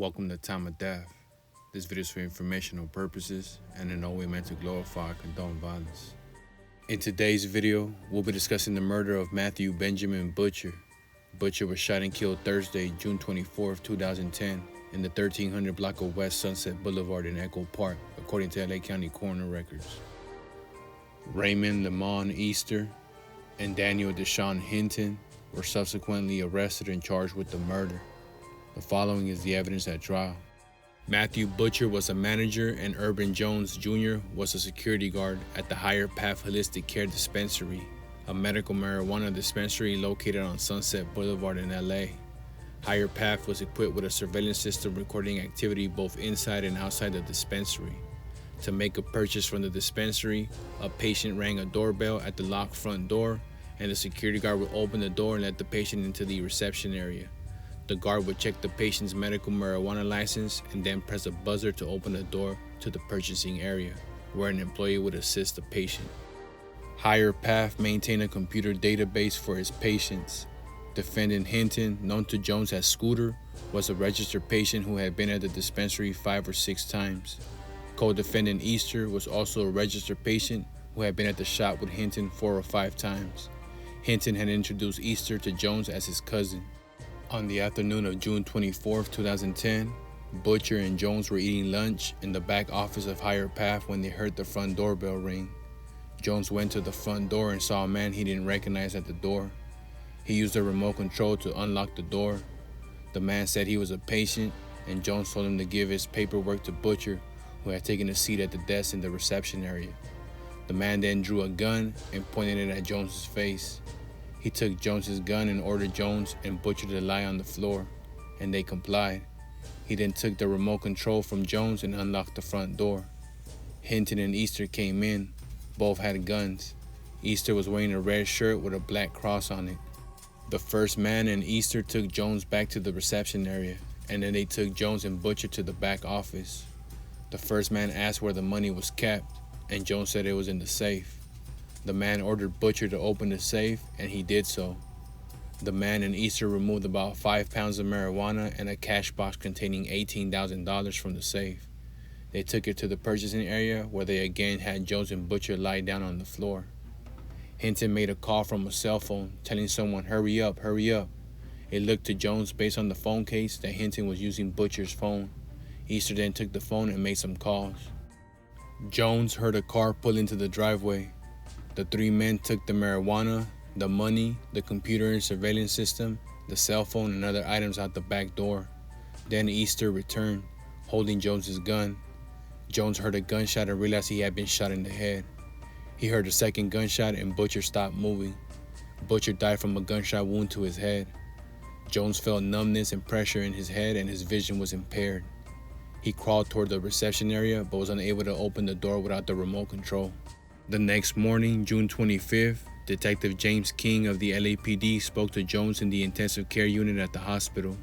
Welcome to Time of Death. This video is for informational purposes and in no way meant to glorify or condone violence. In today's video, we'll be discussing the murder of Matthew Benjamin Butcher. Butcher was shot and killed Thursday, June 24, 2010, in the 1300 block of West Sunset Boulevard in Echo Park, according to LA County coroner records. Raymond Lamont Easter and Daniel Deshaun Hinton were subsequently arrested and charged with the murder. The following is the evidence at trial. Matthew Butcher was a manager and Urban Jones Jr. was a security guard at the Higher Path Holistic Care Dispensary, a medical marijuana dispensary located on Sunset Boulevard in LA. Higher Path was equipped with a surveillance system recording activity both inside and outside the dispensary. To make a purchase from the dispensary, a patient rang a doorbell at the locked front door, and the security guard would open the door and let the patient into the reception area. The guard would check the patient's medical marijuana license and then press a buzzer to open the door to the purchasing area, where an employee would assist the patient. Higher Path maintained a computer database for its patients. Defendant Hinton, known to Jones as Scooter, was a registered patient who had been at the dispensary 5 or 6 times. Co-defendant Easter was also a registered patient who had been at the shop with Hinton 4 or 5 times. Hinton had introduced Easter to Jones as his cousin. On the afternoon of June 24, 2010, Butcher and Jones were eating lunch in the back office of Higher Path when they heard the front doorbell ring. Jones went to the front door and saw a man he didn't recognize at the door. He used a remote control to unlock the door. The man said he was a patient, and Jones told him to give his paperwork to Butcher, who had taken a seat at the desk in the reception area. The man then drew a gun and pointed it at Jones's face. He took Jones's gun and ordered Jones and Butcher to lie on the floor, and they complied. He then took the remote control from Jones and unlocked the front door. Hinton and Easter came in. Both had guns. Easter was wearing a red shirt with a black cross on it. The first man and Easter took Jones back to the reception area, and then they took Jones and Butcher to the back office. The first man asked where the money was kept, and Jones said it was in the safe. The man ordered Butcher to open the safe, and he did so. The man and Easter removed about 5 pounds of marijuana and a cash box containing $18,000 from the safe. They took it to the purchasing area, where they again had Jones and Butcher lie down on the floor. Hinton made a call from a cell phone, telling someone, "Hurry up, hurry up." It looked to Jones, based on the phone case, that Hinton was using Butcher's phone. Easter then took the phone and made some calls. Jones heard a car pull into the driveway. The 3 men took the marijuana, the money, the computer and surveillance system, the cell phone, and other items out the back door. Then Easter returned, holding Jones's gun. Jones heard a gunshot and realized he had been shot in the head. He heard a second gunshot and Butcher stopped moving. Butcher died from a gunshot wound to his head. Jones felt numbness and pressure in his head, and his vision was impaired. He crawled toward the reception area but was unable to open the door without the remote control. The next morning, June 25th, Detective James King of the LAPD spoke to Jones in the intensive care unit at the hospital.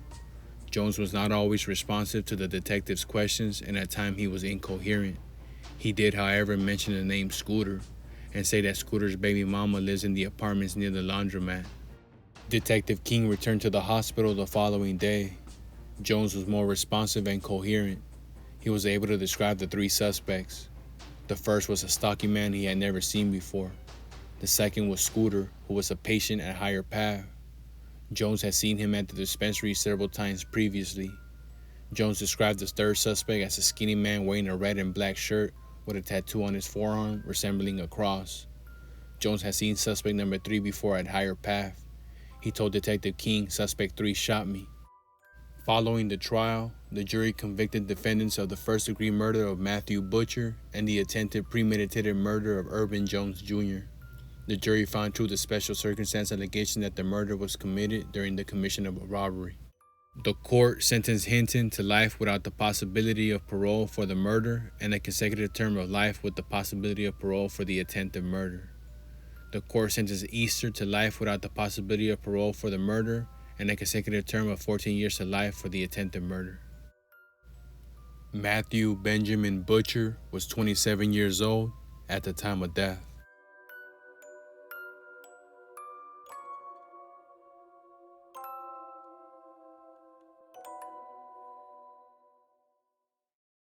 Jones was not always responsive to the detective's questions, and at times he was incoherent. He did, however, mention the name Scooter and say that Scooter's baby mama lives in the apartments near the laundromat. Detective King returned to the hospital the following day. Jones was more responsive and coherent. He was able to describe the 3 suspects. The first was a stocky man he had never seen before. The second was Scooter, who was a patient at Higher Path. Jones had seen him at the dispensary several times previously. Jones described the third suspect as a skinny man wearing a red and black shirt with a tattoo on his forearm resembling a cross. Jones had seen suspect number 3 before at Higher Path. He told Detective King, "Suspect 3 shot me." Following the trial, the jury convicted defendants of the first-degree murder of Matthew Butcher and the attempted premeditated murder of Urban Jones Jr. The jury found true the special circumstance allegation that the murder was committed during the commission of a robbery. The court sentenced Hinton to life without the possibility of parole for the murder and a consecutive term of life with the possibility of parole for the attempted murder. The court sentenced Easter to life without the possibility of parole for the murder and a consecutive term of 14 years to life for the attempted murder. Matthew Benjamin Butcher was 27 years old at the time of death.